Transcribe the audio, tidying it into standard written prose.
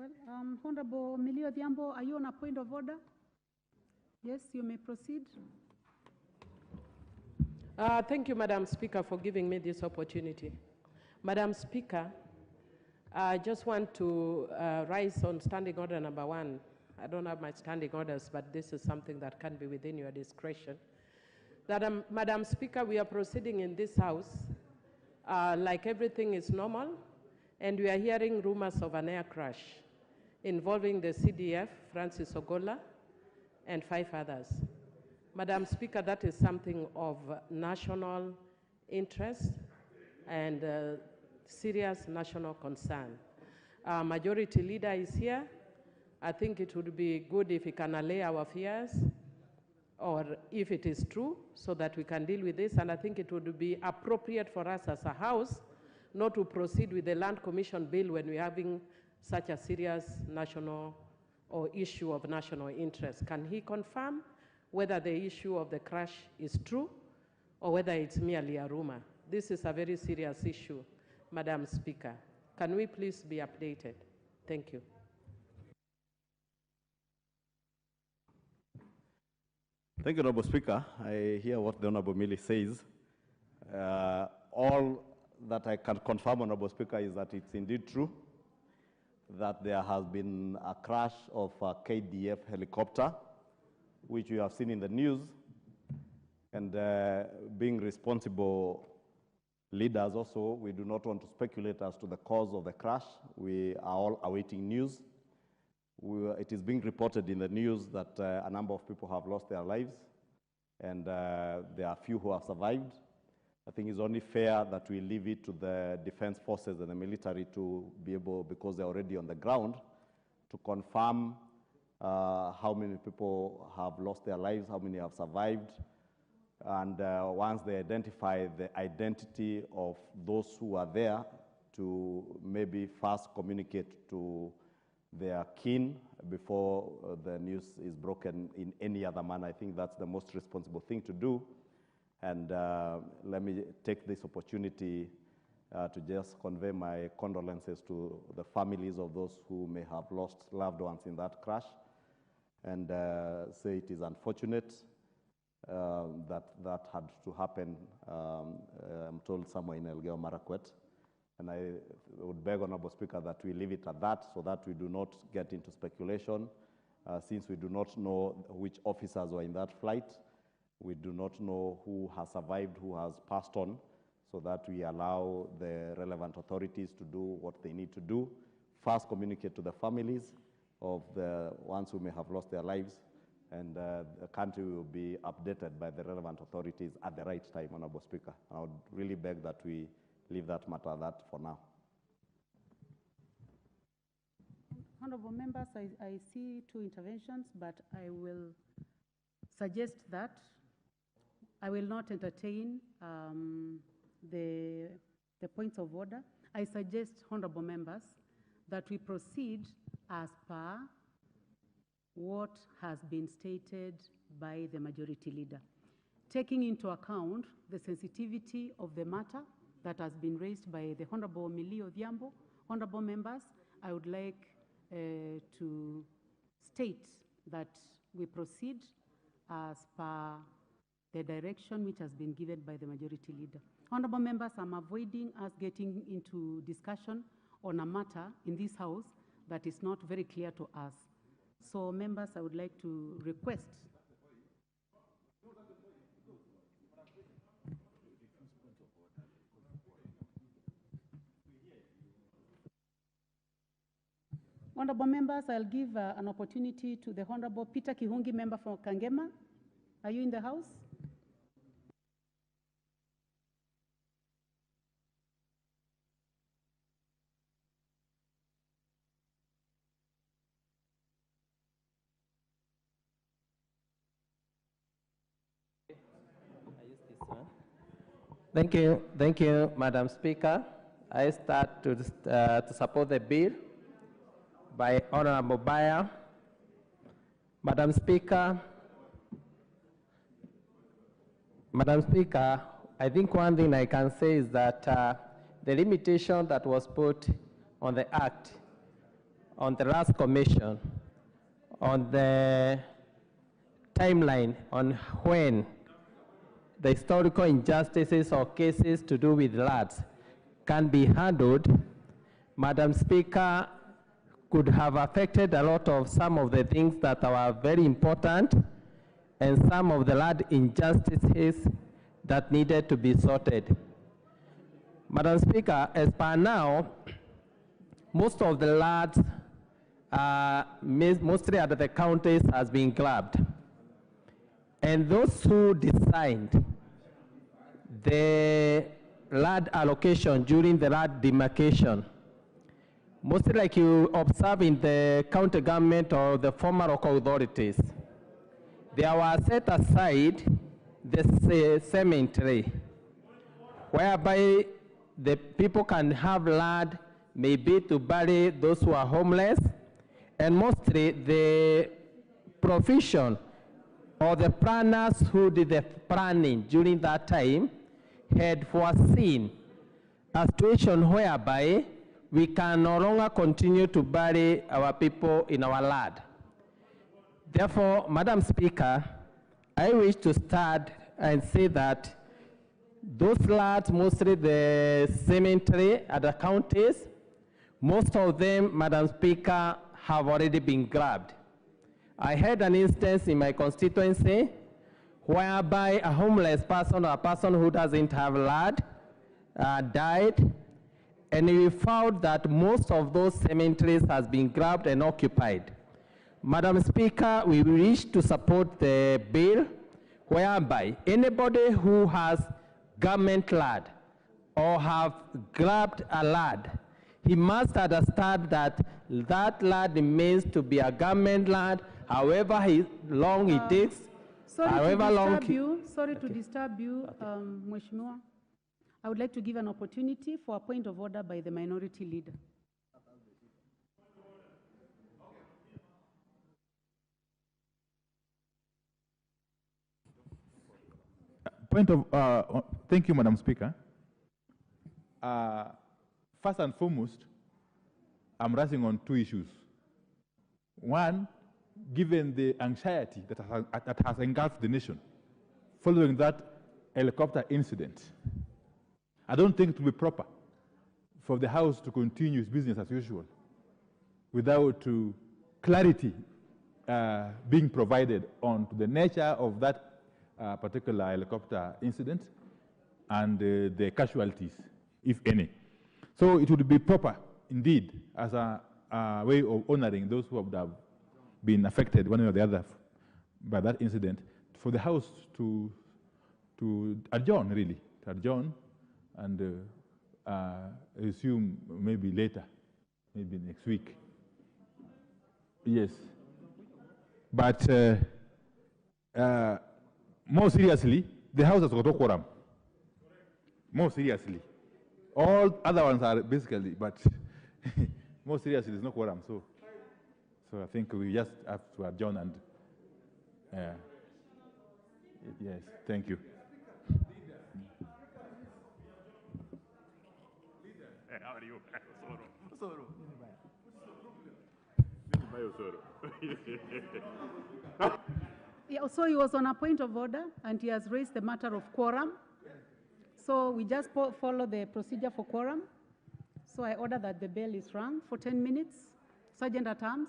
Well, Honorable Millie Odhiambo, are you on a point of order? Yes, you may proceed. Thank you, Madam Speaker, for giving me this opportunity. Madam Speaker, I just want to rise on standing order number 1. I don't have my standing orders, but this is something that can be within your discretion. That, Madam Speaker, we are proceeding in this House like everything is normal, and we are hearing rumors of an air crash involving the KDF, Francis Ogolla, and 5 others. Madam Speaker, that is something of national interest and serious national concern. Our Majority Leader is here. I think it would be good if he can allay our fears, or if it is true, so that we can deal with this. And I think it would be appropriate for us as a House not to proceed with the Land Commission bill when we're having such a serious national or issue of national interest. Can he confirm whether the issue of the crash is true or whether it's merely a rumor? This is a very serious issue, Madam Speaker. Can we please be updated? Thank you. Thank you, Honorable Speaker. I hear what the Honorable Millie says. All that I can confirm, Honorable Speaker, is that it's indeed true that there has been a crash of a KDF helicopter, which we have seen in the news, and being responsible leaders also, we do not want to speculate as to the cause of the crash. We are all awaiting news. It is being reported in the news that a number of people have lost their lives, and there are few who have survived. I think it's only fair that we leave it to the defense forces and the military to be able, because they're already on the ground, to confirm how many people have lost their lives, how many have survived, and once they identify the identity of those who are there, to maybe first communicate to their kin before the news is broken in any other manner. I think that's the most responsible thing to do. And let me take this opportunity to just convey my condolences to the families of those who may have lost loved ones in that crash, and say it is unfortunate that that had to happen, I'm told, somewhere in Elgeyo Marakwet. And I would beg, Honorable Speaker, that we leave it at that so that we do not get into speculation. Since we do not know which officers were in that flight, we do not know who has survived, who has passed on, so that we allow the relevant authorities to do what they need to do. First, communicate to the families of the ones who may have lost their lives, and the country will be updated by the relevant authorities at the right time, Honorable Speaker. I would really beg that we leave that matter at that for now. Honorable members, I see 2 interventions, but I will suggest that I will not entertain the points of order. I suggest, honorable members, that we proceed as per what has been stated by the Majority Leader, taking into account the sensitivity of the matter that has been raised by the Honorable Millie Odhiambo. Honorable members, I would like to state that we proceed as per the direction which has been given by the Majority Leader. Honorable members, I'm avoiding us getting into discussion on a matter in this House that is not very clear to us. So, members, I would like to request Honorable members, I'll give an opportunity to the Honorable Peter Kihungi, member for Kangema. Are you in the House? Thank you, Madam Speaker. I start to support the bill by Honorable Bayer. Madam Speaker, I think one thing I can say is that the limitation that was put on the Act on the last commission, on the timeline on when the historical injustices or cases to do with lands can be handled, Madam Speaker, could have affected a lot of some of the things that are very important and some of the land injustices that needed to be sorted. Madam Speaker, as per now, most of the lands, mostly at the counties, has been grabbed. And those who designed the land allocation during the land demarcation, mostly like you observe in the county government or the former local authorities, they were set aside the cemetery, whereby the people can have land maybe to bury those who are homeless, and mostly the provision or the planners who did the planning during that time had foreseen a situation whereby we can no longer continue to bury our people in our land. Therefore, Madam Speaker, I wish to start and say that those lands, mostly the cemetery at the counties, most of them, Madam Speaker, have already been grabbed. I had an instance in my constituency whereby a homeless person or a person who doesn't have land died, and we found that most of those cemeteries has been grabbed and occupied. Madam Speaker, we wish to support the bill whereby anybody who has government land or have grabbed a land, he must understand that that land remains to be a government land, however long it takes. Sorry to disturb you, Mheshimiwa. I would like to give an opportunity for a point of order by the minority leader. Thank you, Madam Speaker. First and foremost, I'm raising on two issues. One, given the anxiety that has engulfed the nation following that helicopter incident, I don't think it will be proper for the House to continue its business as usual without clarity being provided on the nature of that particular helicopter incident and the casualties, if any. So it would be proper, indeed, as a way of honoring those who have been affected one way or the other by that incident, for the House to adjourn, really, to adjourn and resume maybe later, maybe next week. Yes. But more seriously, the House has got a quorum. More seriously. All other ones are basically, but more seriously, there's no quorum. So I think we just have to adjourn and, yes, thank you. How are you? Soro. Yeah, so he was on a point of order, and he has raised the matter of quorum. So we just follow the procedure for quorum. So I order that the bell is rung for 10 minutes. Sergeant at Arms.